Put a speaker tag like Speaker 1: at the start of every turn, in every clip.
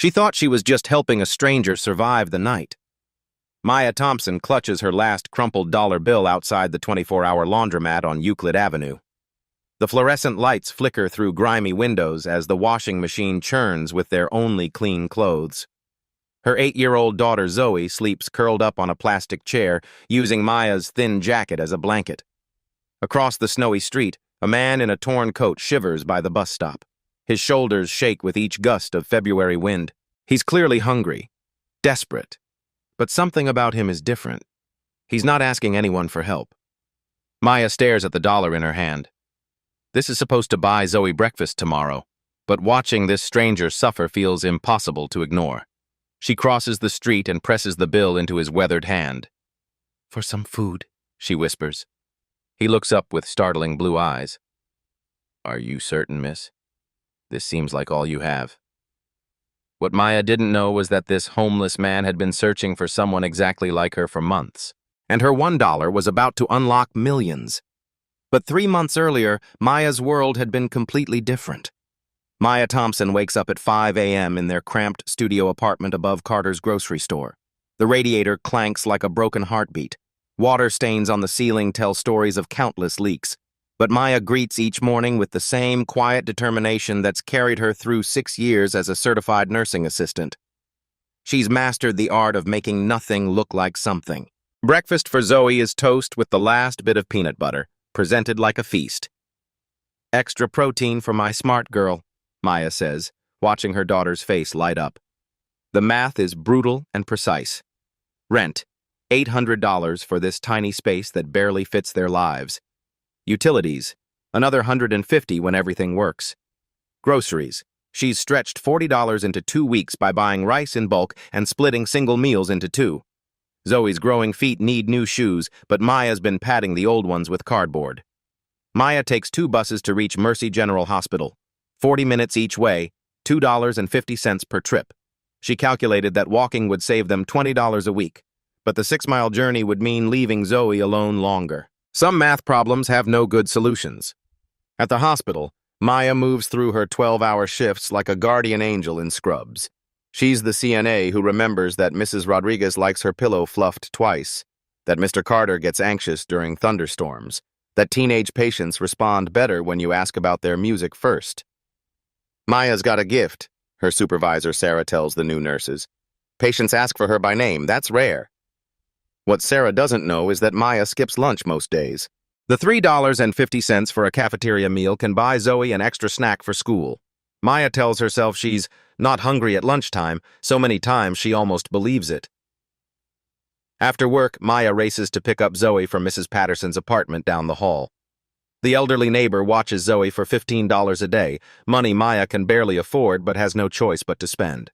Speaker 1: She thought she was just helping a stranger survive the night. Maya Thompson clutches her last crumpled dollar bill outside the 24-hour laundromat on Euclid Avenue. The fluorescent lights flicker through grimy windows as the washing machine churns with their only clean clothes. Her 8-year-old daughter Zoe sleeps curled up on a plastic chair, using Maya's thin jacket as a blanket. Across the snowy street, a man in a torn coat shivers by the bus stop. His shoulders shake with each gust of February wind. He's clearly hungry, desperate. But something about him is different. He's not asking anyone for help. Maya stares at the dollar in her hand. This is supposed to buy Zoe breakfast tomorrow, but watching this stranger suffer feels impossible to ignore. She crosses the street and presses the bill into his weathered hand. "For some food," she whispers. He looks up with startling blue eyes. "Are you certain, miss? This seems like all you have." What Maya didn't know was that this homeless man had been searching for someone exactly like her for months, and her $1 was about to unlock millions. But 3 months earlier, Maya's world had been completely different. Maya Thompson wakes up at 5 a.m. in their cramped studio apartment above Carter's grocery store. The radiator clanks like a broken heartbeat. Water stains on the ceiling tell stories of countless leaks. But Maya greets each morning with the same quiet determination that's carried her through 6 years as a certified nursing assistant. She's mastered the art of making nothing look like something. Breakfast for Zoe is toast with the last bit of peanut butter, presented like a feast. "Extra protein for my smart girl," Maya says, watching her daughter's face light up. The math is brutal and precise. Rent, $800 for this tiny space that barely fits their lives. Utilities, another $150 when everything works. Groceries, she's stretched $40 into 2 weeks by buying rice in bulk and splitting single meals into 2. Zoe's growing feet need new shoes, but Maya's been padding the old ones with cardboard. Maya takes 2 buses to reach Mercy General Hospital. 40 minutes each way, $2.50 per trip. She calculated that walking would save them $20 a week, but the 6-mile journey would mean leaving Zoe alone longer. Some math problems have no good solutions. At the hospital, Maya moves through her 12-hour shifts like a guardian angel in scrubs. She's the CNA who remembers that Mrs. Rodriguez likes her pillow fluffed twice, that Mr. Carter gets anxious during thunderstorms, that teenage patients respond better when you ask about their music first. "Maya's got a gift," her supervisor Sarah tells the new nurses. "Patients ask for her by name. That's rare." What Sarah doesn't know is that Maya skips lunch most days. The $3.50 for a cafeteria meal can buy Zoe an extra snack for school. Maya tells herself she's not hungry at lunchtime, so many times she almost believes it. After work, Maya races to pick up Zoe from Mrs. Patterson's apartment down the hall. The elderly neighbor watches Zoe for $15 a day, money Maya can barely afford but has no choice but to spend.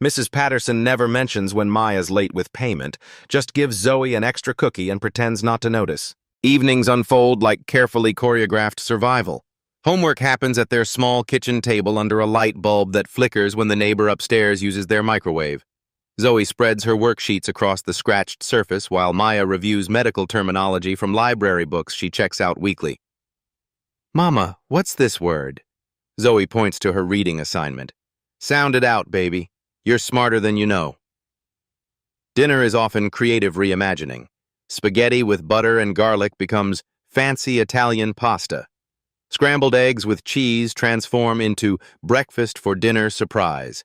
Speaker 1: Mrs. Patterson never mentions when Maya's late with payment, just gives Zoe an extra cookie and pretends not to notice. Evenings unfold like carefully choreographed survival. Homework happens at their small kitchen table under a light bulb that flickers when the neighbor upstairs uses their microwave. Zoe spreads her worksheets across the scratched surface while Maya reviews medical terminology from library books she checks out weekly. "Mama, what's this word?" Zoe points to her reading assignment. "Sound it out, baby. You're smarter than you know." Dinner is often creative reimagining. Spaghetti with butter and garlic becomes fancy Italian pasta. Scrambled eggs with cheese transform into breakfast for dinner surprise.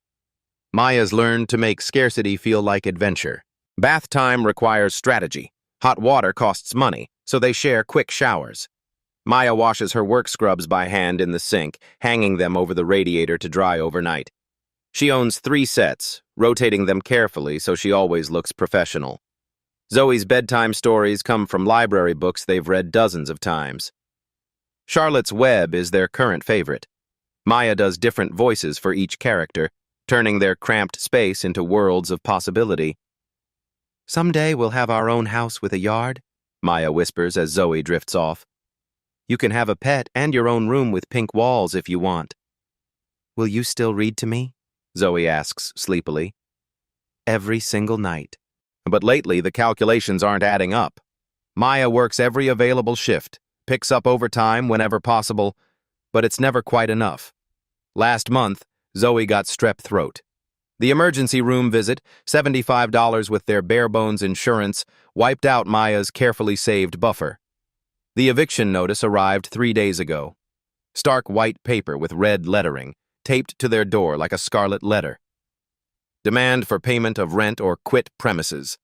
Speaker 1: Maya's learned to make scarcity feel like adventure. Bath time requires strategy. Hot water costs money, so they share quick showers. Maya washes her work scrubs by hand in the sink, hanging them over the radiator to dry overnight. She owns 3 sets, rotating them carefully so she always looks professional. Zoe's bedtime stories come from library books they've read dozens of times. Charlotte's Web is their current favorite. Maya does different voices for each character, turning their cramped space into worlds of possibility. "Someday we'll have our own house with a yard," Maya whispers as Zoe drifts off. "You can have a pet and your own room with pink walls if you want." "Will you still read to me?" Zoe asks sleepily. "Every single night." But lately, the calculations aren't adding up. Maya works every available shift, picks up overtime whenever possible, but it's never quite enough. Last month, Zoe got strep throat. The emergency room visit, $75 with their bare-bones insurance, wiped out Maya's carefully saved buffer. The eviction notice arrived 3 days ago. Stark white paper with red lettering, taped to their door like a scarlet letter. Demand for payment of rent or quit premises.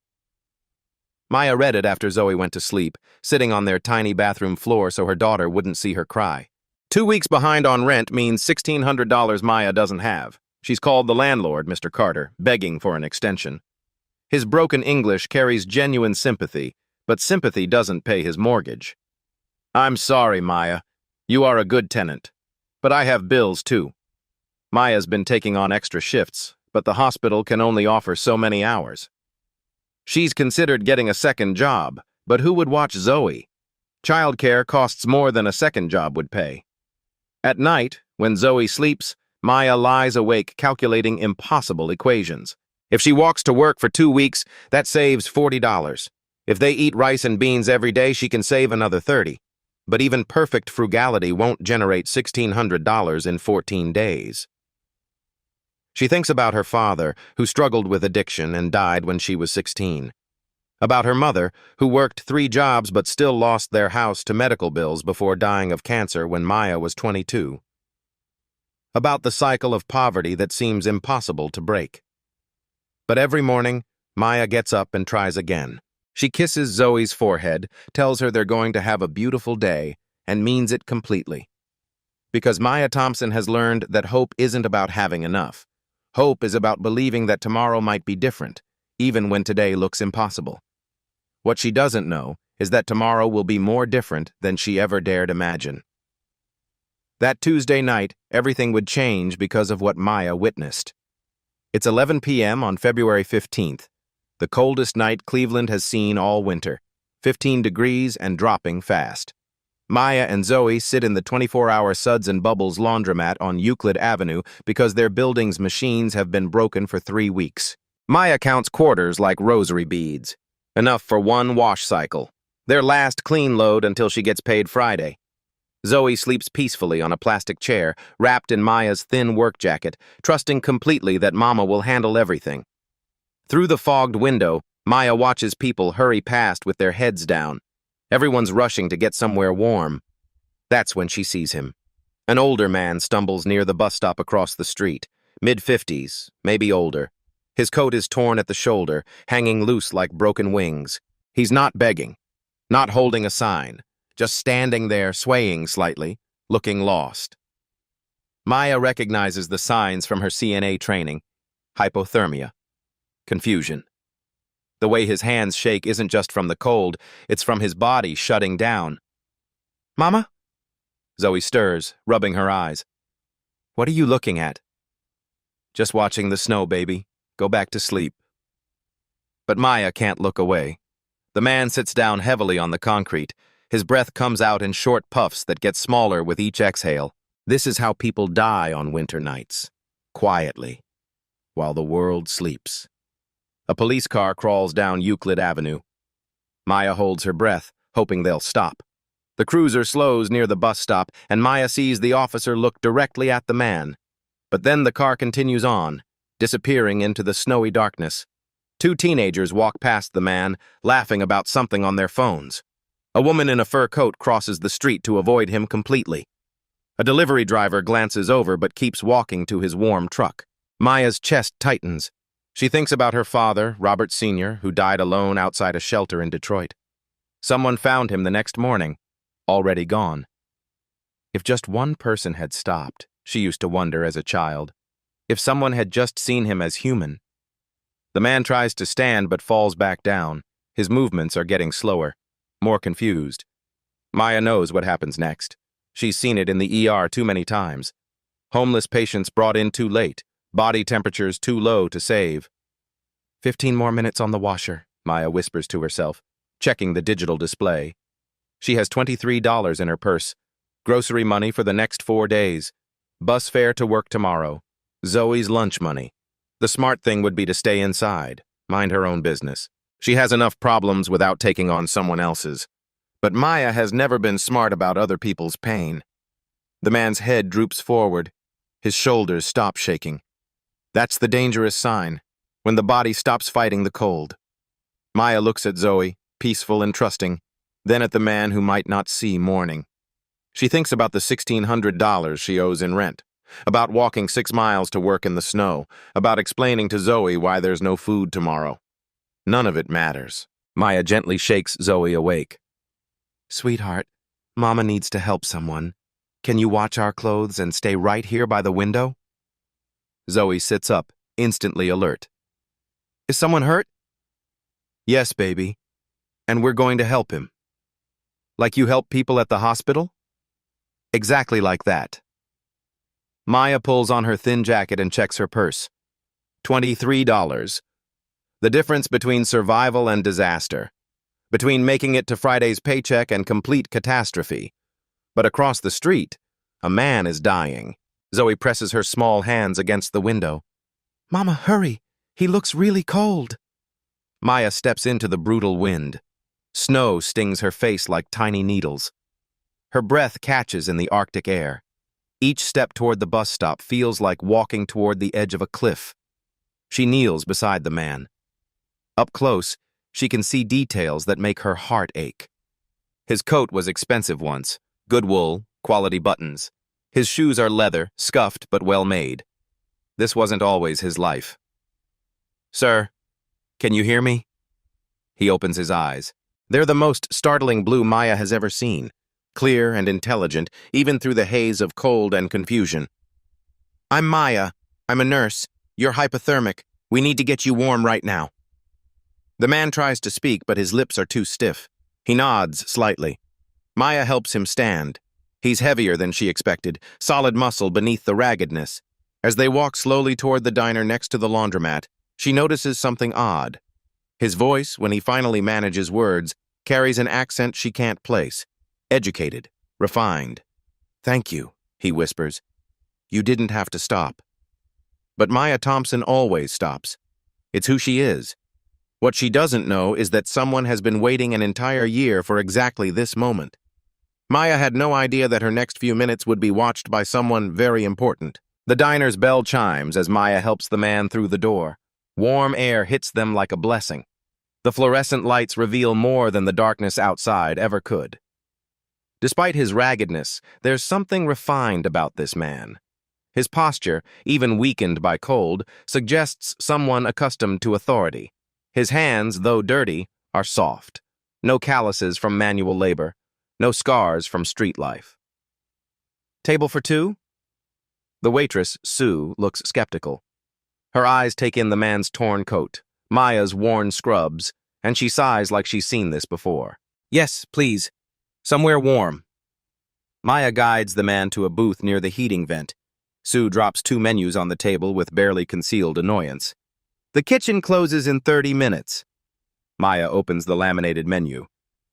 Speaker 1: Maya read it after Zoe went to sleep, sitting on their tiny bathroom floor so her daughter wouldn't see her cry. 2 weeks behind on rent means $1,600 Maya doesn't have. She's called the landlord, Mr. Carter, begging for an extension. His broken English carries genuine sympathy, but sympathy doesn't pay his mortgage. I'm sorry, Maya. You are a good tenant. But I have bills, too. Maya's been taking on extra shifts, but the hospital can only offer so many hours. She's considered getting a second job, but who would watch Zoe? Childcare costs more than a second job would pay. At night, when Zoe sleeps, Maya lies awake calculating impossible equations. If she walks to work for 2 weeks, that saves $40. If they eat rice and beans every day, she can save another $30. But even perfect frugality won't generate $1,600 in 14 days. She thinks about her father, who struggled with addiction and died when she was 16. About her mother, who worked 3 jobs but still lost their house to medical bills before dying of cancer when Maya was 22. About the cycle of poverty that seems impossible to break. But every morning, Maya gets up and tries again. She kisses Zoe's forehead, tells her they're going to have a beautiful day, and means it completely. Because Maya Thompson has learned that hope isn't about having enough. Hope is about believing that tomorrow might be different, even when today looks impossible. What she doesn't know is that tomorrow will be more different than she ever dared imagine. That Tuesday night, everything would change because of what Maya witnessed. It's 11 p.m. on February 15th, the coldest night Cleveland has seen all winter, 15 degrees and dropping fast. Maya and Zoe sit in the 24-hour Suds and Bubbles laundromat on Euclid Avenue because their building's machines have been broken for 3 weeks. Maya counts quarters like rosary beads, enough for 1 wash cycle, their last clean load until she gets paid Friday. Zoe sleeps peacefully on a plastic chair, wrapped in Maya's thin work jacket, trusting completely that Mama will handle everything. Through the fogged window, Maya watches people hurry past with their heads down. Everyone's rushing to get somewhere warm. That's when she sees him. An older man stumbles near the bus stop across the street, mid-50s, maybe older. His coat is torn at the shoulder, hanging loose like broken wings. He's not begging, not holding a sign, just standing there swaying slightly, looking lost. Maya recognizes the signs from her CNA training. Hypothermia. Confusion. The way his hands shake isn't just from the cold, it's from his body shutting down. Mama? Zoe stirs, rubbing her eyes. What are you looking at? Just watching the snow, baby. Go back to sleep. But Maya can't look away. The man sits down heavily on the concrete. His breath comes out in short puffs that get smaller with each exhale. This is how people die on winter nights. Quietly. While the world sleeps. A police car crawls down Euclid Avenue. Maya holds her breath, hoping they'll stop. The cruiser slows near the bus stop, and Maya sees the officer look directly at the man. But then the car continues on, disappearing into the snowy darkness. 2 teenagers walk past the man, laughing about something on their phones. A woman in a fur coat crosses the street to avoid him completely. A delivery driver glances over but keeps walking to his warm truck. Maya's chest tightens. She thinks about her father, Robert Sr., who died alone outside a shelter in Detroit. Someone found him the next morning, already gone. If just one person had stopped, she used to wonder as a child. If someone had just seen him as human. The man tries to stand but falls back down. His movements are getting slower, more confused. Maya knows what happens next. She's seen it in the ER too many times. Homeless patients brought in too late, body temperatures too low to save. 15 more minutes on the washer, Maya whispers to herself, checking the digital display. She has $23 in her purse, grocery money for the next 4 days, bus fare to work tomorrow, Zoe's lunch money. The smart thing would be to stay inside, mind her own business. She has enough problems without taking on someone else's. But Maya has never been smart about other people's pain. The man's head droops forward. His shoulders stop shaking. That's the dangerous sign, when the body stops fighting the cold. Maya looks at Zoe, peaceful and trusting, then at the man who might not see mourning. She thinks about the $1,600 she owes in rent, about walking 6 miles to work in the snow, about explaining to Zoe why there's no food tomorrow. None of it matters. Maya gently shakes Zoe awake. Sweetheart, Mama needs to help someone. Can you watch our clothes and stay right here by the window? Zoe sits up, instantly alert. Is someone hurt? Yes, baby. And we're going to help him. Like you help people at the hospital? Exactly like that. Maya pulls on her thin jacket and checks her purse. $23. The difference between survival and disaster. Between making it to Friday's paycheck and complete catastrophe. But across the street, a man is dying. Zoe presses her small hands against the window. Mama, hurry. He looks really cold. Maya steps into the brutal wind. Snow stings her face like tiny needles. Her breath catches in the Arctic air. Each step toward the bus stop feels like walking toward the edge of a cliff. She kneels beside the man. Up close, she can see details that make her heart ache. His coat was expensive once, good wool, quality buttons. His shoes are leather, scuffed but well made. This wasn't always his life. Sir, can you hear me? He opens his eyes. They're the most startling blue Maya has ever seen. Clear and intelligent, even through the haze of cold and confusion. I'm Maya. I'm a nurse. You're hypothermic. We need to get you warm right now. The man tries to speak, but his lips are too stiff. He nods slightly. Maya helps him stand. He's heavier than she expected, solid muscle beneath the raggedness. As they walk slowly toward the diner next to the laundromat, she notices something odd. His voice, when he finally manages words, carries an accent she can't place. Educated, refined. Thank you, he whispers. You didn't have to stop. But Maya Thompson always stops. It's who she is. What she doesn't know is that someone has been waiting an entire year for exactly this moment. Maya had no idea that her next few minutes would be watched by someone very important. The diner's bell chimes as Maya helps the man through the door. Warm air hits them like a blessing. The fluorescent lights reveal more than the darkness outside ever could. Despite his raggedness, there's something refined about this man. His posture, even weakened by cold, suggests someone accustomed to authority. His hands, though dirty, are soft. No calluses from manual labor. No scars from street life. Table for two? The waitress, Sue, looks skeptical. Her eyes take in the man's torn coat, Maya's worn scrubs, and she sighs like she's seen this before. Yes, please. Somewhere warm. Maya guides the man to a booth near the heating vent. Sue drops 2 menus on the table with barely concealed annoyance. The kitchen closes in 30 minutes. Maya opens the laminated menu.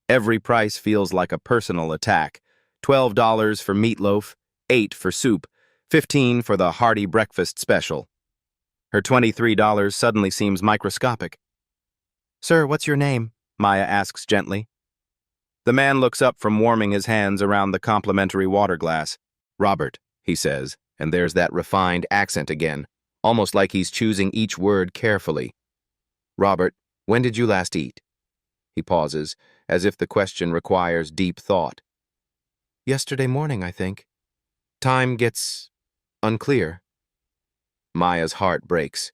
Speaker 1: Every price feels like a personal attack. $12 for meatloaf, $8 for soup, $15 for the hearty breakfast special. Her $23 suddenly seems microscopic. Sir, what's your name? Maya asks gently. The man looks up from warming his hands around the complimentary water glass. Robert, he says, and there's that refined accent again, almost like he's choosing each word carefully. Robert, when did you last eat? He pauses, as if the question requires deep thought. Yesterday morning, I think. Time gets unclear. Maya's heart breaks.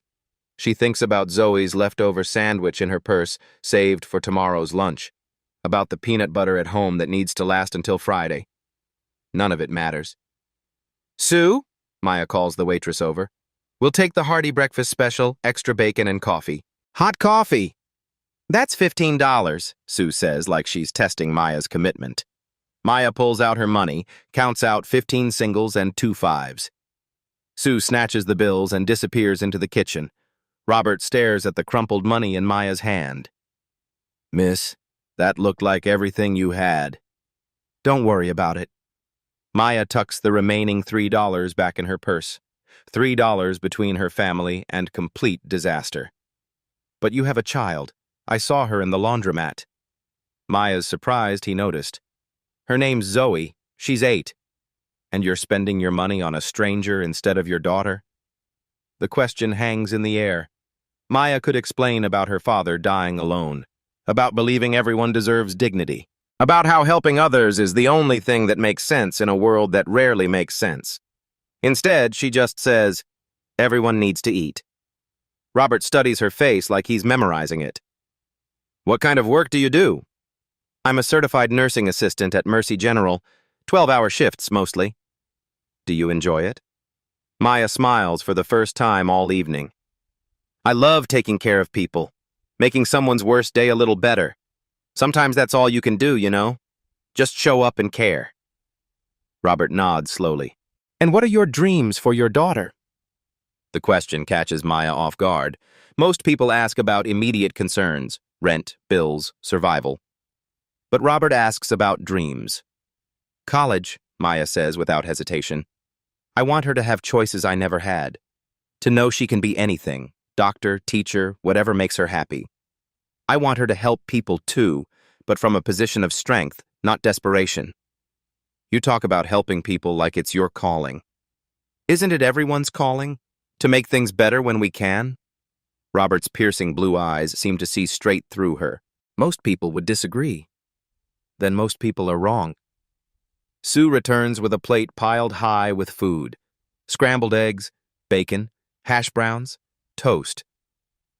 Speaker 1: She thinks about Zoe's leftover sandwich in her purse, saved for tomorrow's lunch. About the peanut butter at home that needs to last until Friday. None of it matters. Sue, Maya calls the waitress over. We'll take the hearty breakfast special, extra bacon and coffee. Hot coffee! That's $15, Sue says like she's testing Maya's commitment. Maya pulls out her money, counts out 15 singles and 2 fives. Sue snatches the bills and disappears into the kitchen. Robert stares at the crumpled money in Maya's hand. Miss, that looked like everything you had. Don't worry about it. Maya tucks the remaining $3 back in her purse. $3 between her family and complete disaster. But you have a child. I saw her in the laundromat. Maya's surprised he noticed. Her name's Zoe. She's 8. And you're spending your money on a stranger instead of your daughter? The question hangs in the air. Maya could explain about her father dying alone, about believing everyone deserves dignity, about how helping others is the only thing that makes sense in a world that rarely makes sense. Instead, she just says, everyone needs to eat. Robert studies her face like he's memorizing it. What kind of work do you do? I'm a certified nursing assistant at Mercy General, 12-hour shifts mostly. Do you enjoy it? Maya smiles for the first time all evening. I love taking care of people, making someone's worst day a little better. Sometimes that's all you can do, you know? Just show up and care. Robert nods slowly. And what are your dreams for your daughter? The question catches Maya off guard. Most people ask about immediate concerns, rent, bills, survival. But Robert asks about dreams. College, Maya says without hesitation. I want her to have choices I never had. To know she can be anything, doctor, teacher, whatever makes her happy. I want her to help people too, but from a position of strength, not desperation. You talk about helping people like it's your calling. Isn't it everyone's calling? To make things better when we can? Robert's piercing blue eyes seem to see straight through her. Most people would disagree. Then most people are wrong. Sue returns with a plate piled high with food. Scrambled eggs, bacon, hash browns, toast.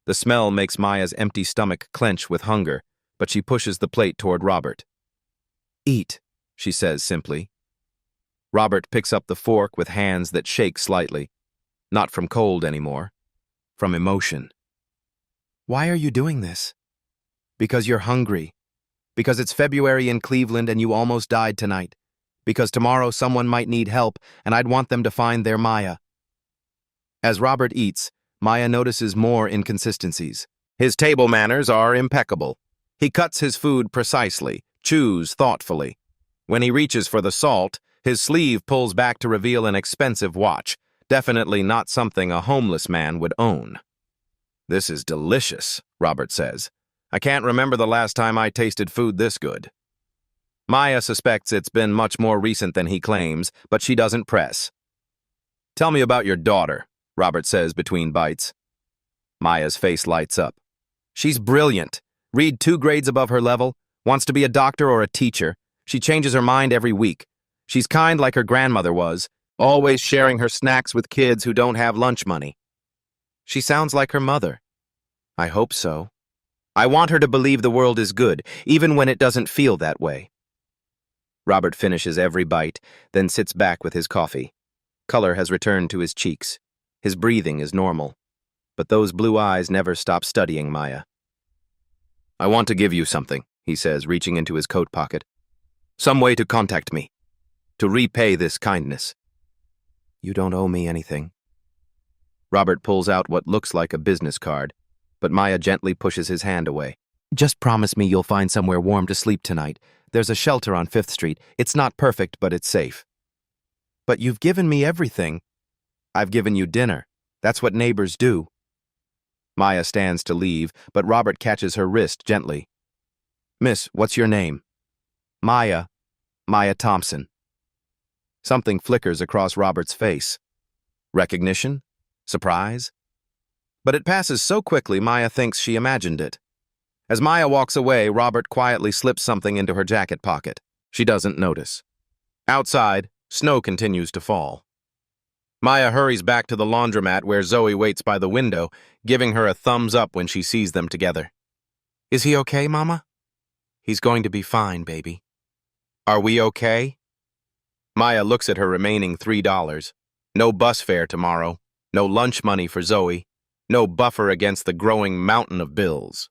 Speaker 1: The smell makes Maya's empty stomach clench with hunger, but she pushes the plate toward Robert. Eat, she says simply. Robert picks up the fork with hands that shake slightly. Not from cold anymore, from emotion. Why are you doing this? Because you're hungry. Because it's February in Cleveland and you almost died tonight. Because tomorrow someone might need help and I'd want them to find their Maya. As Robert eats, Maya notices more inconsistencies. His table manners are impeccable. He cuts his food precisely, chews thoughtfully. When he reaches for the salt, his sleeve pulls back to reveal an expensive watch, definitely not something a homeless man would own. This is delicious, Robert says. I can't remember the last time I tasted food this good. Maya suspects it's been much more recent than he claims, but she doesn't press. Tell me about your daughter, Robert says between bites. Maya's face lights up. She's brilliant. Read 2 grades above her level, wants to be a doctor or a teacher. She changes her mind every week. She's kind like her grandmother was, always sharing her snacks with kids who don't have lunch money. She sounds like her mother. I hope so. I want her to believe the world is good, even when it doesn't feel that way. Robert finishes every bite, then sits back with his coffee. Color has returned to his cheeks. His breathing is normal. But those blue eyes never stop studying Maya. I want to give you something, he says, reaching into his coat pocket. Some way to contact me. To repay this kindness. You don't owe me anything. Robert pulls out what looks like a business card, but Maya gently pushes his hand away. Just promise me you'll find somewhere warm to sleep tonight. There's a shelter on 5th Street. It's not perfect, but it's safe. But you've given me everything. I've given you dinner. That's what neighbors do. Maya stands to leave, but Robert catches her wrist gently. Miss, what's your name? Maya Thompson. Something flickers across Robert's face. Recognition? Surprise? But it passes so quickly Maya thinks she imagined it. As Maya walks away, Robert quietly slips something into her jacket pocket. She doesn't notice. Outside, snow continues to fall. Maya hurries back to the laundromat where Zoe waits by the window, giving her a thumbs up when she sees them together. Is he okay, Mama? He's going to be fine, baby. Are we okay? Maya looks at her remaining $3. No bus fare tomorrow, no lunch money for Zoe, no buffer against the growing mountain of bills.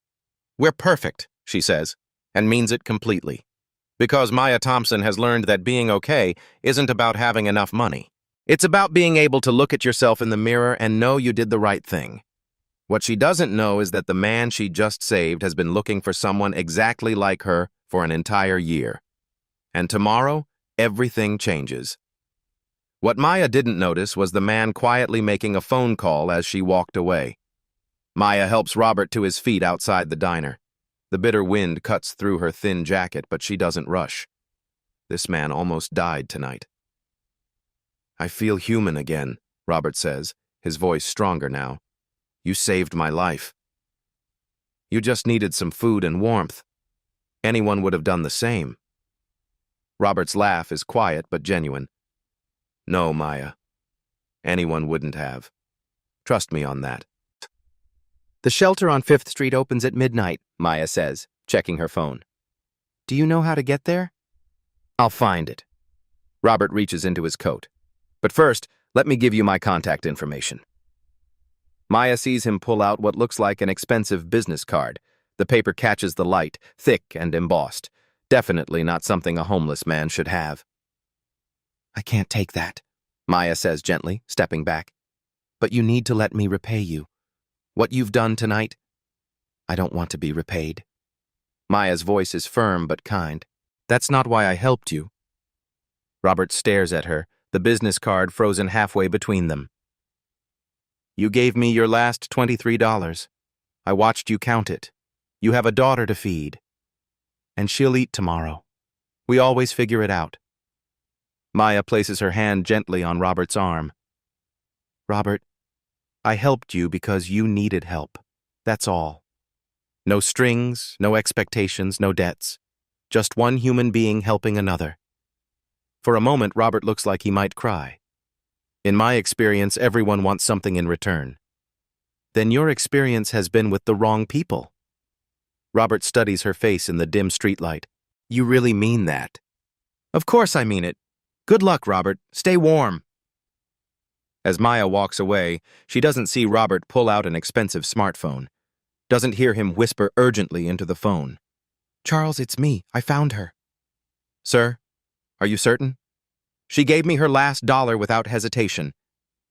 Speaker 1: We're perfect, she says, and means it completely. Because Maya Thompson has learned that being okay isn't about having enough money. It's about being able to look at yourself in the mirror and know you did the right thing. What she doesn't know is that the man she just saved has been looking for someone exactly like her for an entire year. And tomorrow, everything changes. What Maya didn't notice was the man quietly making a phone call as she walked away. Maya helps Robert to his feet outside the diner. The bitter wind cuts through her thin jacket, but she doesn't rush. This man almost died tonight. I feel human again, Robert says, his voice stronger now. You saved my life. You just needed some food and warmth. Anyone would have done the same. Robert's laugh is quiet but genuine. No, Maya. Anyone wouldn't have. Trust me on that.
Speaker 2: The shelter on 5th Street opens at midnight, Maya says, checking her phone. Do you know how to get there?
Speaker 1: I'll find it. Robert reaches into his coat. But first, let me give you my contact information. Maya sees him pull out what looks like an expensive business card. The paper catches the light, thick and embossed. Definitely not something a homeless man should have.
Speaker 2: I can't take that, Maya says gently, stepping back. But you need to let me repay you. What you've done tonight, I don't want to be repaid.
Speaker 1: Maya's voice is firm but kind. That's not why I helped you. Robert stares at her, the business card frozen halfway between them. You gave me your last $23. I watched you count it. You have a daughter to feed. And she'll eat tomorrow. We always figure it out. Maya places her hand gently on Robert's arm. Robert, I helped you because you needed help. That's all. No strings, no expectations, no debts. Just one human being helping another. For a moment, Robert looks like he might cry. In my experience, everyone wants something in return. Then your experience has been with the wrong people. Robert studies her face in the dim streetlight. You really mean that? Of course I mean it. Good luck, Robert. Stay warm. As Maya walks away, she doesn't see Robert pull out an expensive smartphone. Doesn't hear him whisper urgently into the phone. Charles, it's me. I found her. Sir, are you certain? She gave me her last dollar without hesitation.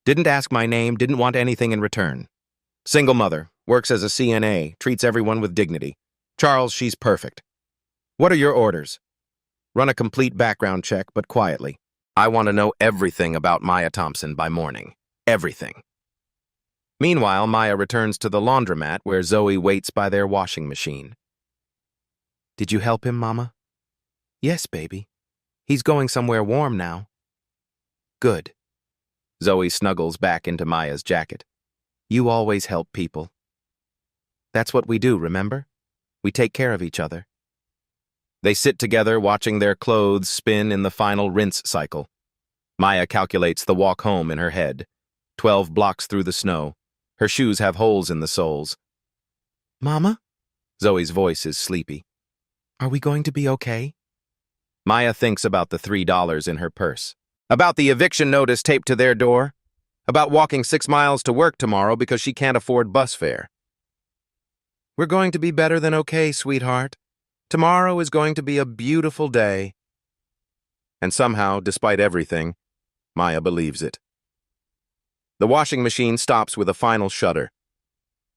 Speaker 1: Didn't ask my name, didn't want anything in return. Single mother, works as a CNA, treats everyone with dignity. Charles, she's perfect. What are your orders? Run a complete background check, but quietly. I want to know everything about Maya Thompson by morning. Everything. Meanwhile, Maya returns to the laundromat where Zoe waits by their washing machine. Did you help him, Mama? Yes, baby. He's going somewhere warm now. Good. Zoe snuggles back into Maya's jacket. You always help people. That's what we do, remember? We take care of each other. They sit together watching their clothes spin in the final rinse cycle. Maya calculates the walk home in her head. 12 blocks through the snow. Her shoes have holes in the soles. Mama? Zoe's voice is sleepy. Are we going to be okay? Maya thinks about the $3 in her purse. About the eviction notice taped to their door. About walking 6 miles to work tomorrow because she can't afford bus fare. We're going to be better than okay, sweetheart. Tomorrow is going to be a beautiful day. And somehow, despite everything, Maya believes it. The washing machine stops with a final shudder.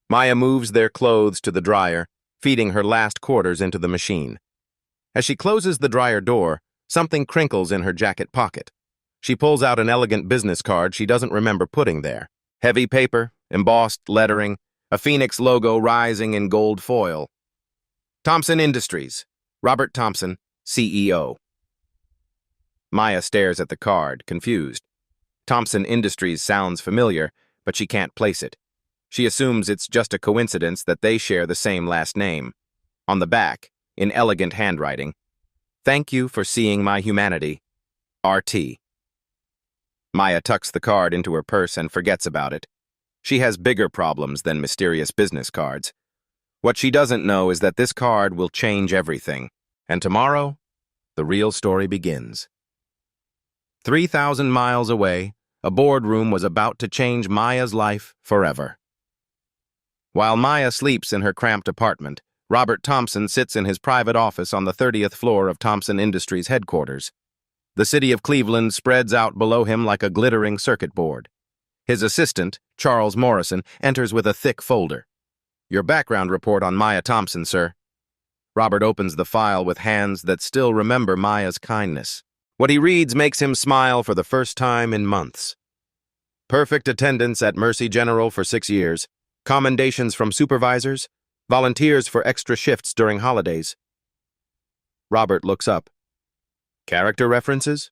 Speaker 1: Maya moves their clothes to the dryer, feeding her last quarters into the machine. As she closes the dryer door, something crinkles in her jacket pocket. She pulls out an elegant business card she doesn't remember putting there. Heavy paper, embossed lettering, a phoenix logo rising in gold foil. Thompson Industries, Robert Thompson, CEO. Maya stares at the card, confused. Thompson Industries sounds familiar, but she can't place it. She assumes it's just a coincidence that they share the same last name. On the back, in elegant handwriting, thank you for seeing my humanity, RT. Maya tucks the card into her purse and forgets about it. She has bigger problems than mysterious business cards. What she doesn't know is that this card will change everything. And tomorrow, the real story begins. 3,000 miles away, a boardroom was about to change Maya's life forever. While Maya sleeps in her cramped apartment, Robert Thompson sits in his private office on the 30th floor of Thompson Industries headquarters. The city of Cleveland spreads out below him like a glittering circuit board. His assistant, Charles Morrison, enters with a thick folder. Your background report on Maya Thompson, sir. Robert opens the file with hands that still remember Maya's kindness. What he reads makes him smile for the first time in months. Perfect attendance at Mercy General for 6 years. Commendations from supervisors. Volunteers for extra shifts during holidays. Robert looks up. Character references?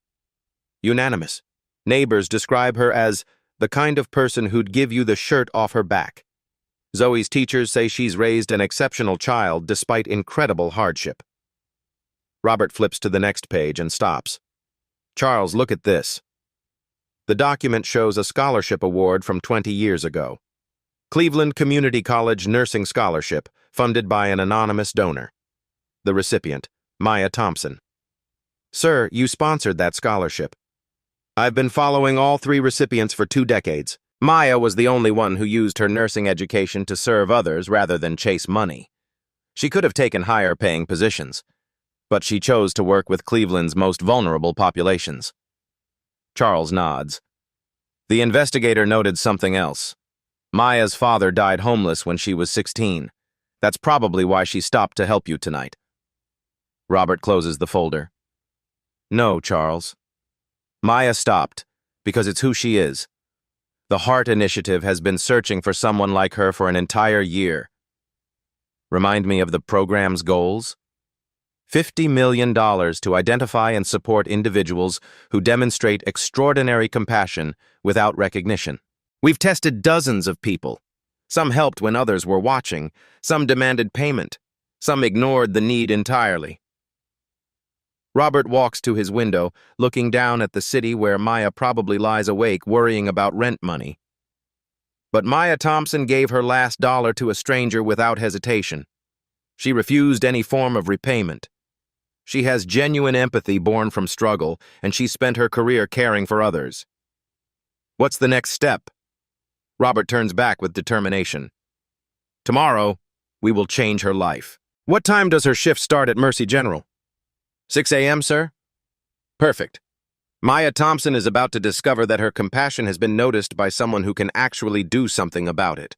Speaker 1: Unanimous. Neighbors describe her as the kind of person who'd give you the shirt off her back. Zoe's teachers say she's raised an exceptional child despite incredible hardship. Robert flips to the next page and stops. Charles, look at this. The document shows a scholarship award from 20 years ago. Cleveland Community College Nursing Scholarship, funded by an anonymous donor. The recipient, Maya Thompson. Sir, you sponsored that scholarship. I've been following all 3 recipients for 2 decades. Maya was the only one who used her nursing education to serve others rather than chase money. She could have taken higher-paying positions, but she chose to work with Cleveland's most vulnerable populations. Charles nods. The investigator noted something else. Maya's father died homeless when she was 16. That's probably why she stopped to help you tonight. Robert closes the folder. No, Charles. Maya stopped because it's who she is. The Heart Initiative has been searching for someone like her for an entire year. Remind me of the program's goals? $50 million to identify and support individuals who demonstrate extraordinary compassion without recognition. We've tested dozens of people. Some helped when others were watching. Some demanded payment. Some ignored the need entirely. Robert walks to his window, looking down at the city where Maya probably lies awake worrying about rent money. But Maya Thompson gave her last dollar to a stranger without hesitation. She refused any form of repayment. She has genuine empathy born from struggle, and she spent her career caring for others. What's the next step? Robert turns back with determination. Tomorrow, we will change her life. What time does her shift start at Mercy General? 6 a.m., sir? Perfect. Maya Thompson is about to discover that her compassion has been noticed by someone who can actually do something about it.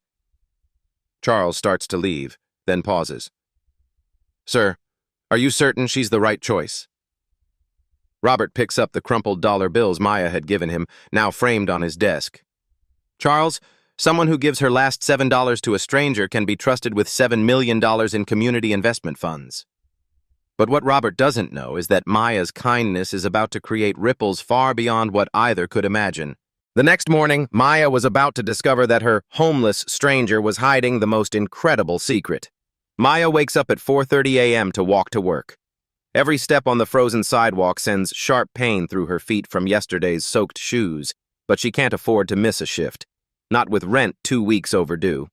Speaker 1: Charles starts to leave, then pauses. Sir, are you certain she's the right choice? Robert picks up the crumpled dollar bills Maya had given him, now framed on his desk. Charles, someone who gives her last $7 to a stranger can be trusted with $7 million in community investment funds. But what Robert doesn't know is that Maya's kindness is about to create ripples far beyond what either could imagine. The next morning, Maya was about to discover that her homeless stranger was hiding the most incredible secret. Maya wakes up at 4:30 a.m. to walk to work. Every step on the frozen sidewalk sends sharp pain through her feet from yesterday's soaked shoes, but she can't afford to miss a shift, not with rent 2 weeks overdue.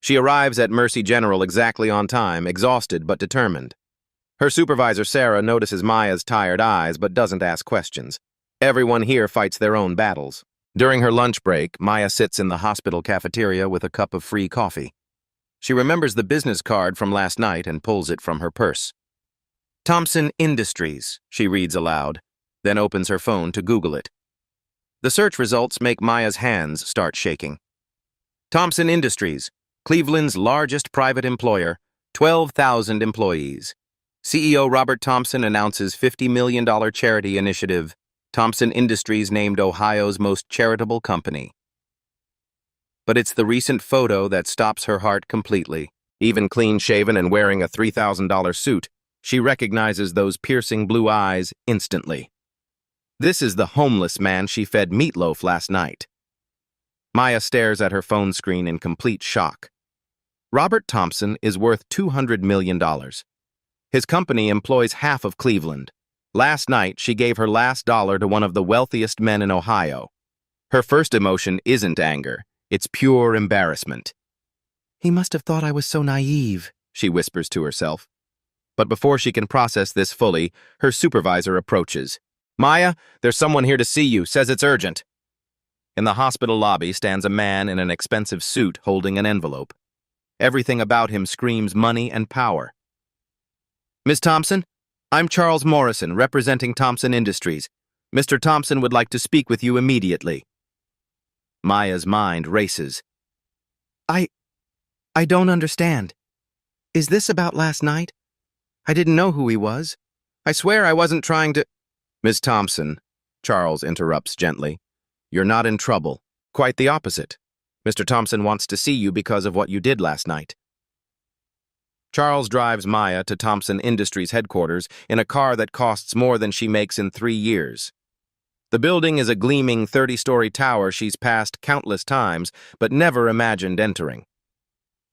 Speaker 1: She arrives at Mercy General exactly on time, exhausted but determined. Her supervisor, Sarah, notices Maya's tired eyes but doesn't ask questions. Everyone here fights their own battles. During her lunch break, Maya sits in the hospital cafeteria with a cup of free coffee. She remembers the business card from last night and pulls it from her purse. Thompson Industries, she reads aloud, then opens her phone to Google it. The search results make Maya's hands start shaking. Thompson Industries, Cleveland's largest private employer, 12,000 employees. CEO Robert Thompson announces $50 million charity initiative. Thompson Industries named Ohio's most charitable company. But it's the recent photo that stops her heart completely. Even clean-shaven and wearing a $3,000 suit, she recognizes those piercing blue eyes instantly. This is the homeless man she fed meatloaf last night. Maya stares at her phone screen in complete shock. Robert Thompson is worth $200 million. His company employs half of Cleveland. Last night, she gave her last dollar to one of the wealthiest men in Ohio. Her first emotion isn't anger. It's pure embarrassment. He must have thought I was so naive, she whispers to herself. But before she can process this fully, her supervisor approaches. Maya, there's someone here to see you, says it's urgent. In the hospital lobby stands a man in an expensive suit holding an envelope. Everything about him screams money and power. Miss Thompson, I'm Charles Morrison, representing Thompson Industries. Mr. Thompson would like to speak with you immediately. Maya's mind races. I don't understand. Is this about last night? I didn't know who he was. I swear I wasn't trying to— Miss Thompson, Charles interrupts gently, you're not in trouble. Quite the opposite. Mr. Thompson wants to see you because of what you did last night. Charles drives Maya to Thompson Industries headquarters in a car that costs more than she makes in 3 years. The building is a gleaming 30-story tower she's passed countless times, but never imagined entering.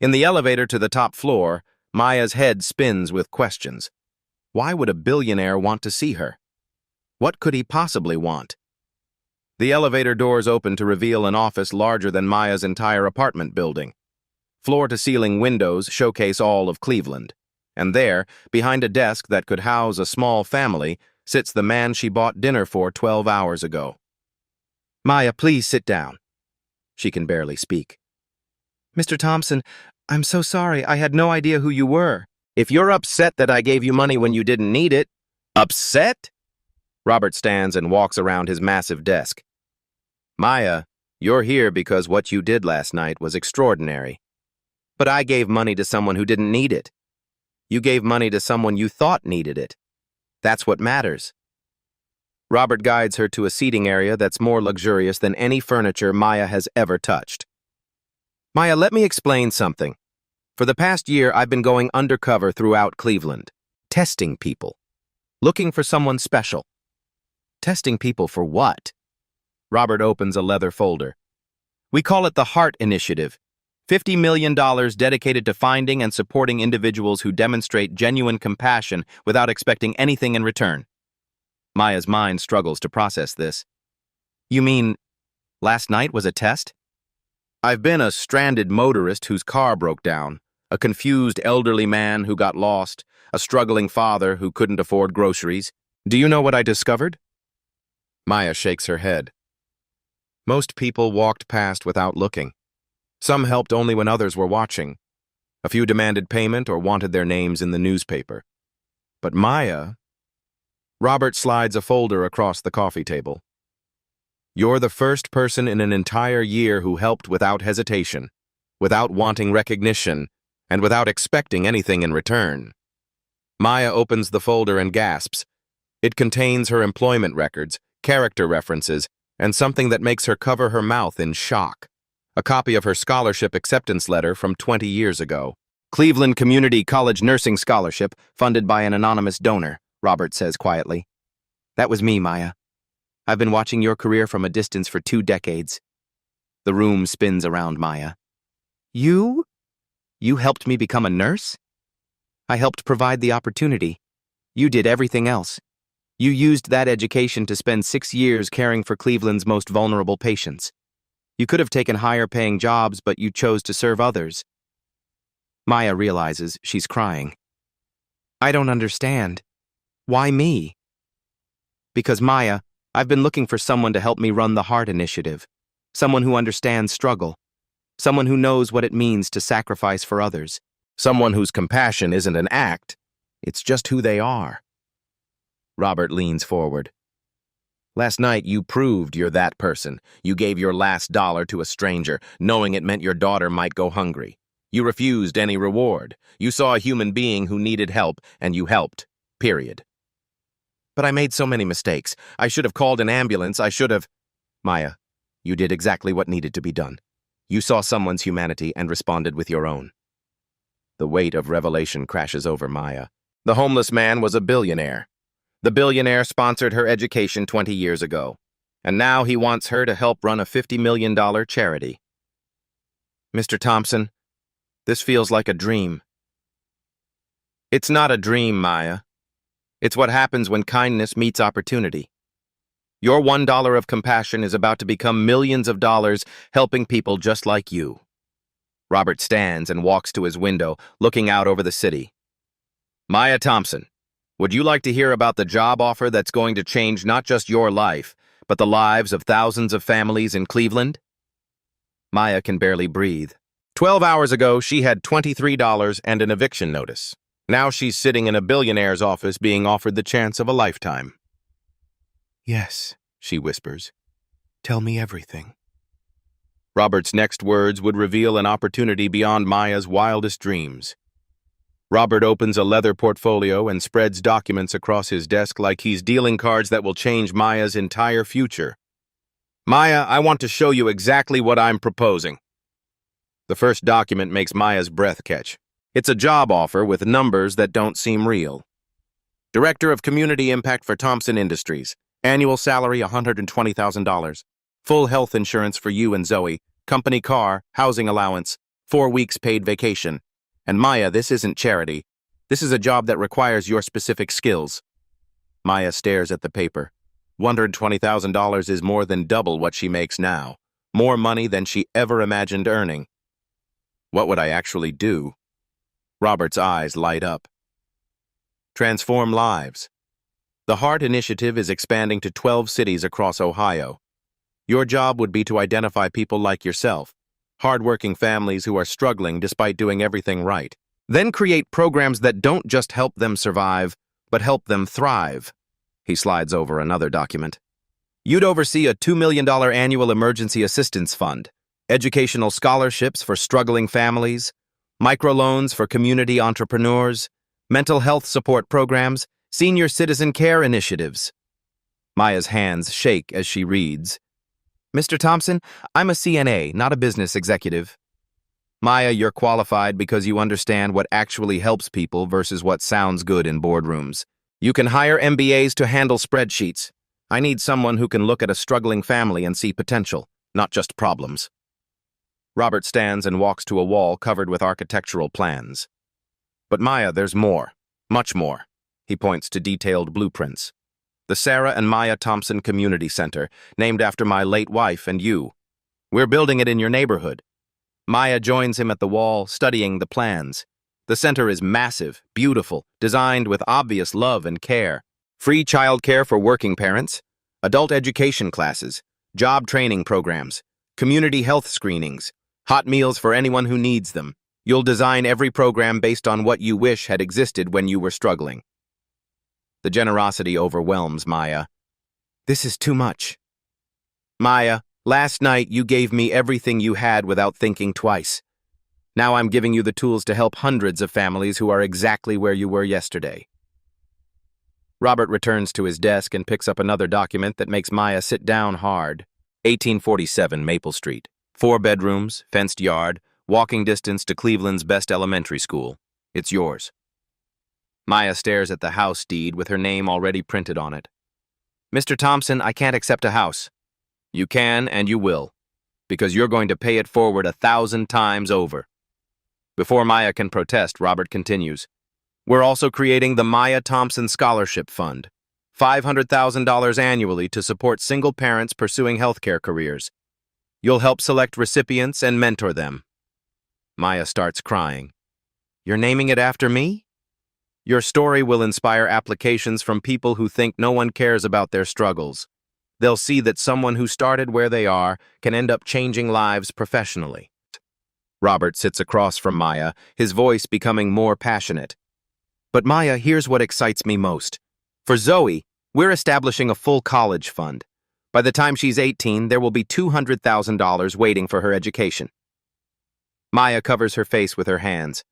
Speaker 1: In the elevator to the top floor, Maya's head spins with questions. Why would a billionaire want to see her? What could he possibly want? The elevator doors open to reveal an office larger than Maya's entire apartment building. Floor-to-ceiling windows showcase all of Cleveland. And there, behind a desk that could house a small family, sits the man she bought dinner for 12 hours ago. Maya, please sit down. She can barely speak. Mr. Thompson, I'm so sorry. I had no idea who you were. If you're upset that I gave you money when you didn't need it... Upset? Robert stands and walks around his massive desk. Maya, you're here because what you did last night was extraordinary. But I gave money to someone who didn't need it. You gave money to someone you thought needed it. That's what matters. Robert guides her to a seating area that's more luxurious than any furniture Maya has ever touched. Maya, let me explain something. For the past year, I've been going undercover throughout Cleveland, testing people, looking for someone special. Testing people for what? Robert opens a leather folder. We call it the Heart Initiative. $50 million dedicated to finding and supporting individuals who demonstrate genuine compassion without expecting anything in return. Maya's mind struggles to process this. You mean, last night was a test? I've been a stranded motorist whose car broke down, a confused elderly man who got lost, a struggling father who couldn't afford groceries. Do you know what I discovered? Maya shakes her head. Most people walked past without looking. Some helped only when others were watching. A few demanded payment or wanted their names in the newspaper. But Maya... Robert slides a folder across the coffee table. You're the first person in an entire year who helped without hesitation, without wanting recognition, and without expecting anything in return. Maya opens the folder and gasps. It contains her employment records, character references, and something that makes her cover her mouth in shock. A copy of her scholarship acceptance letter from 20 years ago. Cleveland Community College Nursing Scholarship, funded by an anonymous donor, Robert says quietly. That was me, Maya. I've been watching your career from a distance for 2 decades. The room spins around Maya. You? You helped me become a nurse? I helped provide the opportunity. You did everything else. You used that education to spend 6 years caring for Cleveland's most vulnerable patients. You could have taken higher-paying jobs, but you chose to serve others. Maya realizes she's crying. I don't understand. Why me? Because, Maya, I've been looking for someone to help me run the Heart Initiative. Someone who understands struggle. Someone who knows what it means to sacrifice for others. Someone whose compassion isn't an act. It's just who they are. Robert leans forward. Last night, you proved you're that person. You gave your last dollar to a stranger, knowing it meant your daughter might go hungry. You refused any reward. You saw a human being who needed help, and you helped. Period. But I made so many mistakes. I should have called an ambulance. I should have... Maya, you did exactly what needed to be done. You saw someone's humanity and responded with your own. The weight of revelation crashes over Maya. The homeless man was a billionaire. The billionaire sponsored her education 20 years ago, and now he wants her to help run a $50 million charity. Mr. Thompson, this feels like a dream. It's not a dream, Maya. It's what happens when kindness meets opportunity. Your $1 of compassion is about to become millions of dollars helping people just like you. Robert stands and walks to his window, looking out over the city. Maya Thompson, would you like to hear about the job offer that's going to change not just your life, but the lives of thousands of families in Cleveland? Maya can barely breathe. 12 hours ago, she had $23 and an eviction notice. Now she's sitting in a billionaire's office being offered the chance of a lifetime.
Speaker 2: Yes, she whispers. Tell me everything.
Speaker 1: Robert's next words would reveal an opportunity beyond Maya's wildest dreams. Robert opens a leather portfolio and spreads documents across his desk like he's dealing cards that will change Maya's entire future. Maya, I want to show you exactly what I'm proposing. The first document makes Maya's breath catch. It's a job offer with numbers that don't seem real. Director of Community Impact for Thompson Industries. Annual salary $120,000. Full health insurance for you and Zoe. Company car, housing allowance, 4 weeks paid vacation. And Maya, this isn't charity. This is a job that requires your specific skills. Maya stares at the paper. $120,000 is more than double what she makes now. More money than she ever imagined earning. What would I actually do? Robert's eyes light up. Transform lives. The HEART initiative is expanding to 12 cities across Ohio. Your job would be to identify people like yourself, hardworking families who are struggling despite doing everything right. Then create programs that don't just help them survive, but help them thrive. He slides over another document. You'd oversee a $2 million annual emergency assistance fund, educational scholarships for struggling families, microloans for community entrepreneurs, mental health support programs, senior citizen care initiatives. Maya's hands shake as she reads. Mr. Thompson, I'm a CNA, not a business executive. Maya, you're qualified because you understand what actually helps people versus what sounds good in boardrooms. You can hire MBAs to handle spreadsheets. I need someone who can look at a struggling family and see potential, not just problems. Robert stands and walks to a wall covered with architectural plans. But Maya, there's more, much more. He points to detailed blueprints. The Sarah and Maya Thompson Community Center, named after my late wife and you. We're building it in your neighborhood. Maya joins him at the wall, studying the plans. The center is massive, beautiful, designed with obvious love and care. Free childcare for working parents, adult education classes, job training programs, community health screenings, hot meals for anyone who needs them. You'll design every program based on what you wish had existed when you were struggling. The generosity overwhelms Maya. This is too much. Maya, last night you gave me everything you had without thinking twice. Now I'm giving you the tools to help hundreds of families who are exactly where you were yesterday. Robert returns to his desk and picks up another document that makes Maya sit down hard. 1847 Maple Street. 4 bedrooms, fenced yard, walking distance to Cleveland's best elementary school. It's yours. Maya stares at the house deed with her name already printed on it. Mr. Thompson, I can't accept a house. You can and you will, because you're going to pay it forward 1,000 times over. Before Maya can protest, Robert continues. We're also creating the Maya Thompson Scholarship Fund, $500,000 annually to support single parents pursuing healthcare careers. You'll help select recipients and mentor them. Maya starts crying. You're naming it after me? Your story will inspire applications from people who think no one cares about their struggles. They'll see that someone who started where they are can end up changing lives professionally. Robert sits across from Maya, his voice becoming more passionate. But Maya, here's what excites me most. For Zoe, we're establishing a full college fund. By the time she's 18, there will be $200,000 waiting for her education. Maya covers her face with her hands.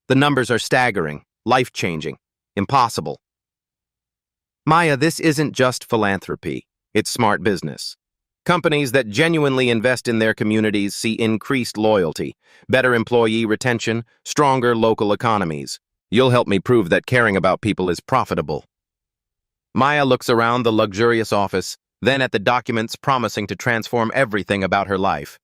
Speaker 1: The numbers are staggering, life-changing, impossible. Maya, this isn't just philanthropy. It's smart business. Companies that genuinely invest in their communities see increased loyalty, better employee retention, stronger local economies. You'll help me prove that caring about people is profitable. Maya looks around the luxurious office, then at the documents promising to transform everything about her life.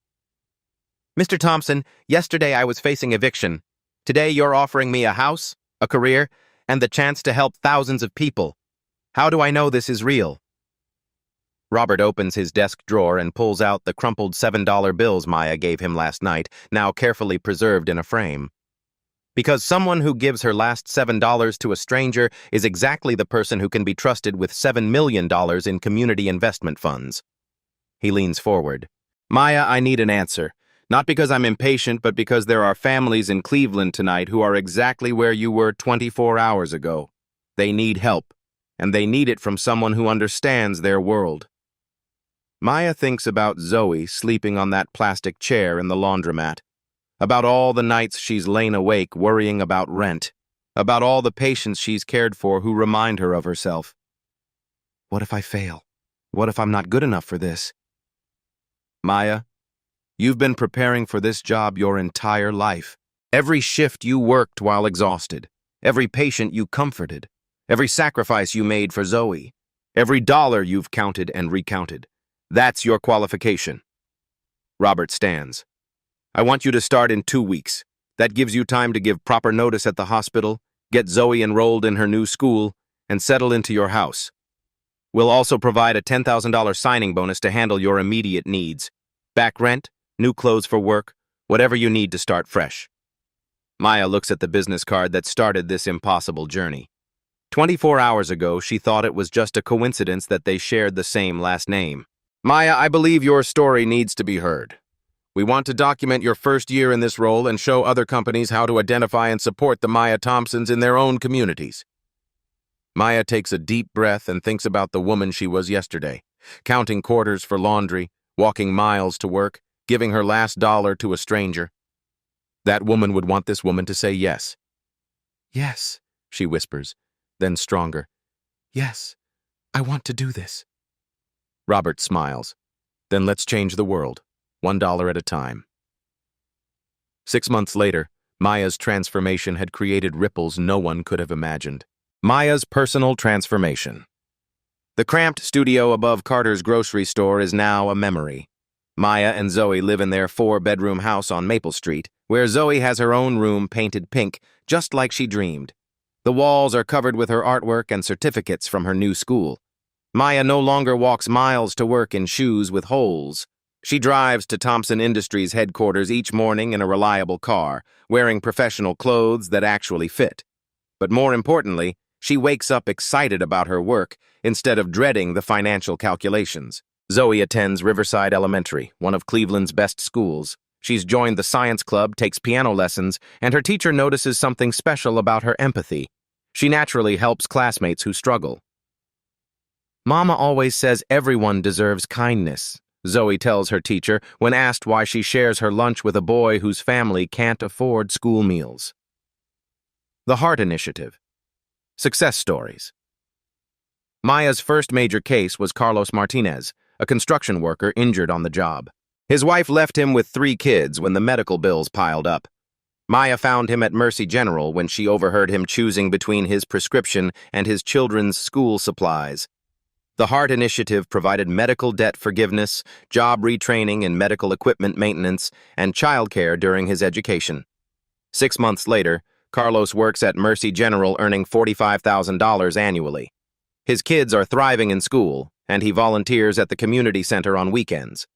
Speaker 1: Mr. Thompson, yesterday I was facing eviction. Today you're offering me a house, a career, and the chance to help thousands of people. How do I know this is real? Robert opens his desk drawer and pulls out the crumpled $7 bills Maya gave him last night, now carefully preserved in a frame. Because someone who gives her last $7 to a stranger is exactly the person who can be trusted with $7 million in community investment funds. He leans forward. Maya, I need an answer. Not because I'm impatient, but because there are families in Cleveland tonight who are exactly where you were 24 hours ago. They need help, and they need it from someone who understands their world. Maya thinks about Zoe sleeping on that plastic chair in the laundromat, about all the nights she's lain awake worrying about rent, about all the patients she's cared for who remind her of herself. What if I fail? What if I'm not good enough for this? Maya, you've been preparing for this job your entire life. Every shift you worked while exhausted, every patient you comforted, every sacrifice you made for Zoe. Every dollar you've counted and recounted. That's your qualification. Robert stands. I want you to start in 2 weeks. That gives you time to give proper notice at the hospital, get Zoe enrolled in her new school, and settle into your house. We'll also provide a $10,000 signing bonus to handle your immediate needs. Back rent, new clothes for work, whatever you need to start fresh. Maya looks at the business card that started this impossible journey. 24 hours ago, she thought it was just a coincidence that they shared the same last name. Maya, I believe your story needs to be heard. We want to document your first year in this role and show other companies how to identify and support the Maya Thompsons in their own communities. Maya takes a deep breath and thinks about the woman she was yesterday, counting quarters for laundry, walking miles to work, giving her last dollar to a stranger. That woman would want this woman to say yes.
Speaker 2: Yes, she whispers, then stronger. Yes, I want to do this.
Speaker 1: Robert smiles. Then let's change the world, $1 at a time. 6 months later, Maya's transformation had created ripples no one could have imagined. Maya's personal transformation. The cramped studio above Carter's grocery store is now a memory. Maya and Zoe live in their 4-bedroom house on Maple Street, where Zoe has her own room painted pink, just like she dreamed. The walls are covered with her artwork and certificates from her new school. Maya no longer walks miles to work in shoes with holes. She drives to Thompson Industries headquarters each morning in a reliable car, wearing professional clothes that actually fit. But more importantly, she wakes up excited about her work instead of dreading the financial calculations. Zoe attends Riverside Elementary, one of Cleveland's best schools. She's joined the science club, takes piano lessons, and her teacher notices something special about her empathy. She naturally helps classmates who struggle. Mama always says everyone deserves kindness, Zoe tells her teacher when asked why she shares her lunch with a boy whose family can't afford school meals. The Heart Initiative. Success stories. Maya's first major case was Carlos Martinez, a construction worker injured on the job. His wife left him with 3 kids when the medical bills piled up. Maya found him at Mercy General when she overheard him choosing between his prescription and his children's school supplies. The Heart Initiative provided medical debt forgiveness, job retraining in medical equipment maintenance, and childcare during his education. 6 months later, Carlos works at Mercy General earning $45,000 annually. His kids are thriving in school, and he volunteers at the community center on weekends.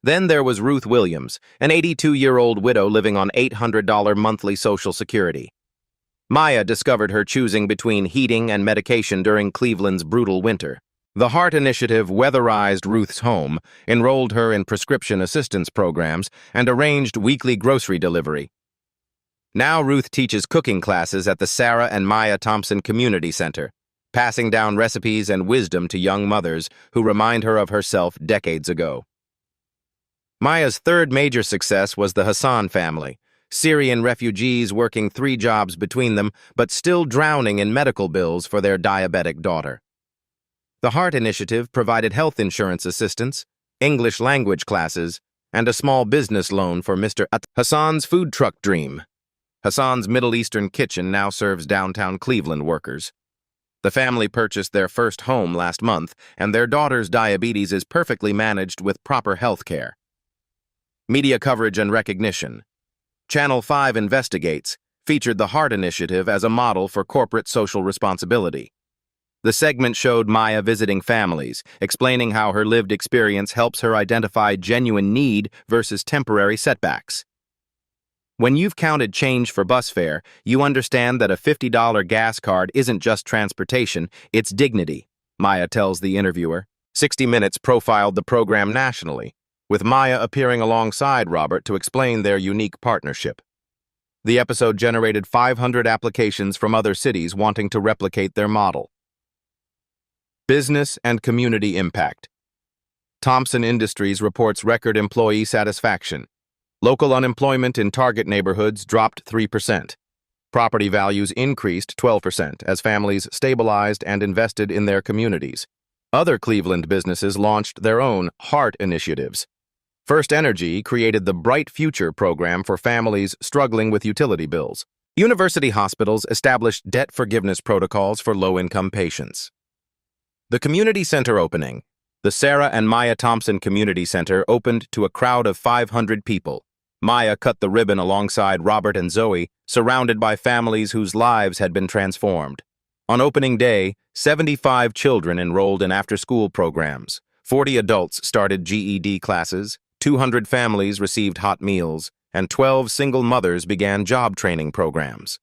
Speaker 1: Then there was Ruth Williams, an 82-year-old widow living on $800 monthly Social Security. Maya discovered her choosing between heating and medication during Cleveland's brutal winter. The Heart Initiative weatherized Ruth's home, enrolled her in prescription assistance programs, and arranged weekly grocery delivery. Now Ruth teaches cooking classes at the Sarah and Maya Thompson Community Center, passing down recipes and wisdom to young mothers who remind her of herself decades ago. Maya's third major success was the Hassan family, Syrian refugees working 3 jobs between them, but still drowning in medical bills for their diabetic daughter. The Heart Initiative provided health insurance assistance, English language classes, and a small business loan for Mr. Hassan's food truck dream. Hassan's Middle Eastern kitchen now serves downtown Cleveland workers. The family purchased their first home last month, and their daughter's diabetes is perfectly managed with proper health care. Media coverage and recognition. Channel 5 Investigates featured the Heart Initiative as a model for corporate social responsibility. The segment showed Maya visiting families, explaining how her lived experience helps her identify genuine need versus temporary setbacks. When you've counted change for bus fare, you understand that a $50 gas card isn't just transportation, it's dignity, Maya tells the interviewer. 60 Minutes profiled the program nationally, with Maya appearing alongside Robert to explain their unique partnership. The episode generated 500 applications from other cities wanting to replicate their model. Business and community impact. Thompson Industries reports record employee satisfaction. Local unemployment in target neighborhoods dropped 3%. Property values increased 12% as families stabilized and invested in their communities. Other Cleveland businesses launched their own Heart initiatives. First Energy created the Bright Future program for families struggling with utility bills. University hospitals established debt forgiveness protocols for low-income patients. The community center opening. The Sarah and Maya Thompson Community Center opened to a crowd of 500 people. Maya cut the ribbon alongside Robert and Zoe, surrounded by families whose lives had been transformed. On opening day, 75 children enrolled in after-school programs. 40 adults started GED classes, 200 families received hot meals, and 12 single mothers began job training programs.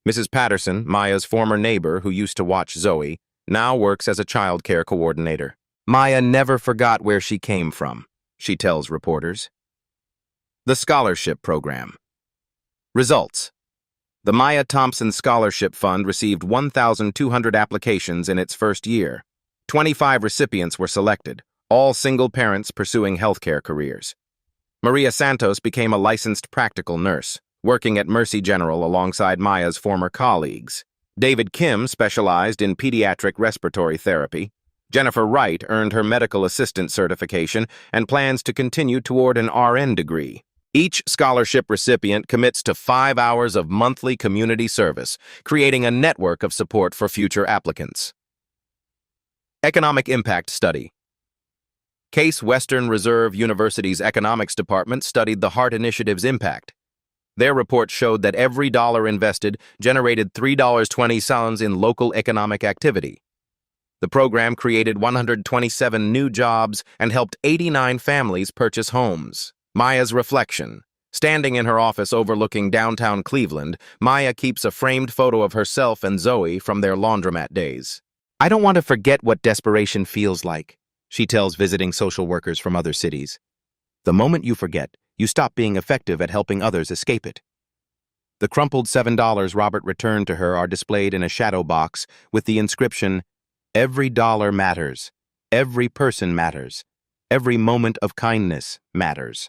Speaker 1: Mrs. Patterson, Maya's former neighbor who used to watch Zoe, now works as a child care coordinator. Maya never forgot where she came from, she tells reporters. The Scholarship Program. Results. The Maya Thompson Scholarship Fund received 1,200 applications in its first year. 25 recipients were selected, all single parents pursuing healthcare careers. Maria Santos became a licensed practical nurse, working at Mercy General alongside Maya's former colleagues. David Kim specialized in pediatric respiratory therapy. Jennifer Wright earned her medical assistant certification and plans to continue toward an RN degree. Each scholarship recipient commits to 5 hours of monthly community service, creating a network of support for future applicants. Economic Impact Study. Case Western Reserve University's Economics Department studied the HEART Initiative's impact. Their report showed that every dollar invested generated $3.20 in local economic activity. The program created 127 new jobs and helped 89 families purchase homes. Maya's reflection. Standing in her office overlooking downtown Cleveland, Maya keeps a framed photo of herself and Zoe from their laundromat days. I don't want to forget what desperation feels like, she tells visiting social workers from other cities. The moment you forget, you stop being effective at helping others escape it. The crumpled $7 Robert returned to her are displayed in a shadow box with the inscription, "Every dollar matters. Every person matters. Every moment of kindness matters."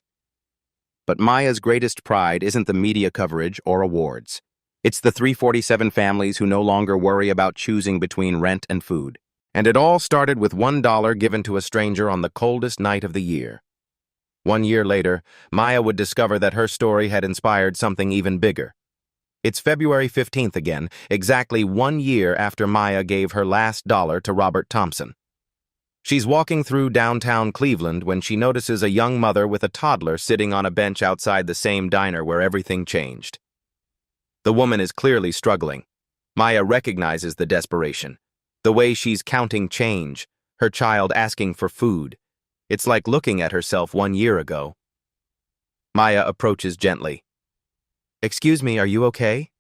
Speaker 1: But Maya's greatest pride isn't the media coverage or awards. It's the 347 families who no longer worry about choosing between rent and food. And it all started with $1 given to a stranger on the coldest night of the year. 1 year later, Maya would discover that her story had inspired something even bigger. It's February 15th again, exactly 1 year after Maya gave her last dollar to Robert Thompson. She's walking through downtown Cleveland when she notices a young mother with a toddler sitting on a bench outside the same diner where everything changed. The woman is clearly struggling. Maya recognizes the desperation. The way she's counting change, her child asking for food. It's like looking at herself 1 year ago. Maya approaches gently. "Excuse me, are you okay?"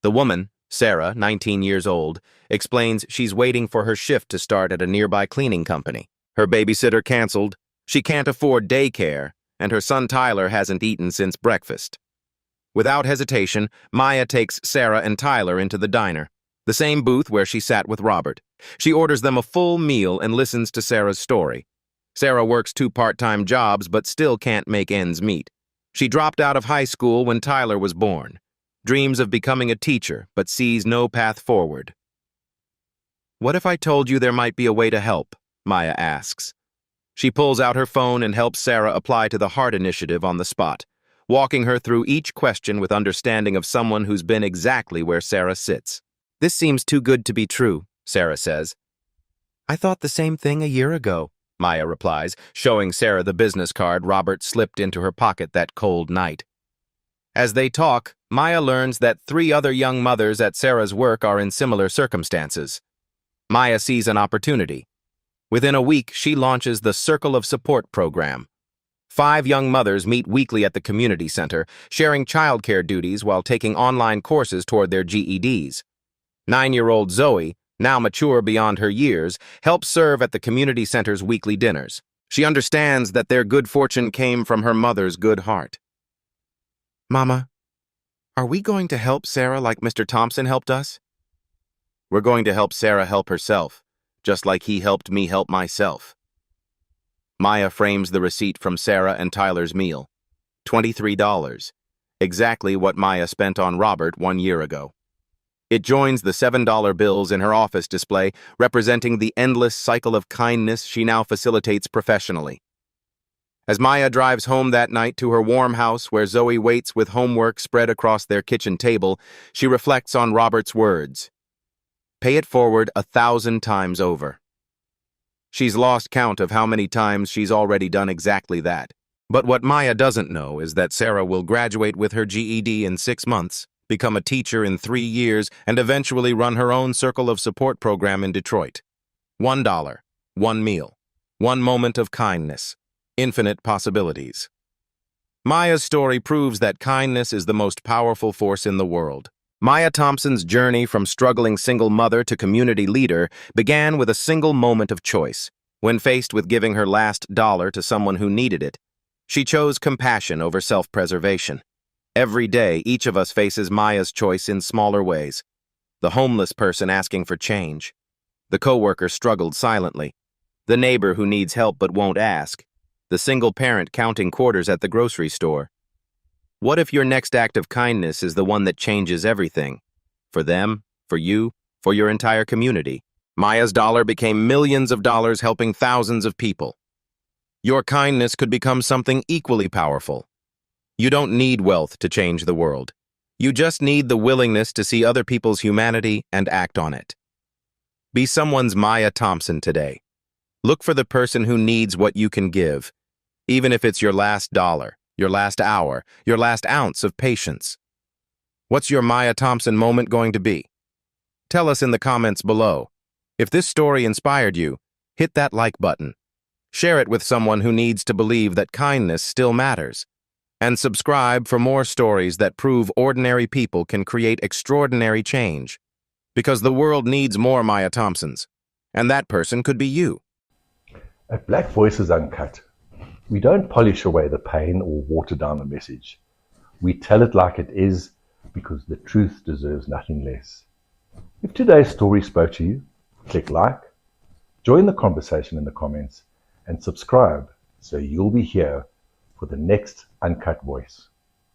Speaker 1: The woman, Sarah, 19 years old, explains she's waiting for her shift to start at a nearby cleaning company. Her babysitter canceled, she can't afford daycare, and her son Tyler hasn't eaten since breakfast. Without hesitation, Maya takes Sarah and Tyler into the diner, the same booth where she sat with Robert. She orders them a full meal and listens to Sarah's story. Sarah works 2 part-time jobs but still can't make ends meet. She dropped out of high school when Tyler was born. Dreams of becoming a teacher but sees no path forward. "What if I told you there might be a way to help?" Maya asks. She pulls out her phone and helps Sarah apply to the HEART Initiative on the spot, walking her through each question with understanding of someone who's been exactly where Sarah sits. "This seems too good to be true," Sarah says. "I thought the same thing a year ago," Maya replies, showing Sarah the business card Robert slipped into her pocket that cold night. As they talk, Maya learns that 3 other young mothers at Sarah's work are in similar circumstances. Maya sees an opportunity. Within a week, she launches the Circle of Support program. 5 young mothers meet weekly at the community center, sharing childcare duties while taking online courses toward their GEDs. 9-year-old Zoe, now mature beyond her years, helps serve at the community center's weekly dinners. She understands that their good fortune came from her mother's good heart. "Mama, are we going to help Sarah like Mr. Thompson helped us?" "We're going to help Sarah help herself, just like he helped me help myself." Maya frames the receipt from Sarah and Tyler's meal. $23. Exactly what Maya spent on Robert 1 year ago. It joins the $7 bills in her office display, representing the endless cycle of kindness she now facilitates professionally. As Maya drives home that night to her warm house where Zoe waits with homework spread across their kitchen table, she reflects on Robert's words. "Pay it forward 1,000 times over." She's lost count of how many times she's already done exactly that. But what Maya doesn't know is that Sarah will graduate with her GED in 6 months, become a teacher in 3 years, and eventually run her own circle of support program in Detroit. $1, 1 meal, 1 moment of kindness, infinite possibilities. Maya's story proves that kindness is the most powerful force in the world. Maya Thompson's journey from struggling single mother to community leader began with a single moment of choice. When faced with giving her last dollar to someone who needed it, she chose compassion over self-preservation. Every day, each of us faces Maya's choice in smaller ways. The homeless person asking for change. The coworker struggled silently. The neighbor who needs help but won't ask. The single parent counting quarters at the grocery store. What if your next act of kindness is the one that changes everything? For them, for you, for your entire community. Maya's dollar became millions of dollars, helping thousands of people. Your kindness could become something equally powerful. You don't need wealth to change the world. You just need the willingness to see other people's humanity and act on it. Be someone's Maya Thompson today. Look for the person who needs what you can give, even if it's your last dollar, your last hour, your last ounce of patience. What's your Maya Thompson moment going to be? Tell us in the comments below. If this story inspired you, hit that like button. Share it with someone who needs to believe that kindness still matters. And subscribe for more stories that prove ordinary people can create extraordinary change. Because the world needs more Maya Thompsons. And that person could be you.
Speaker 3: At Black Voices Uncut, we don't polish away the pain or water down the message. We tell it like it is because the truth deserves nothing less. If today's story spoke to you, click like, join the conversation in the comments, and subscribe so you'll be here for the next Uncut Voice.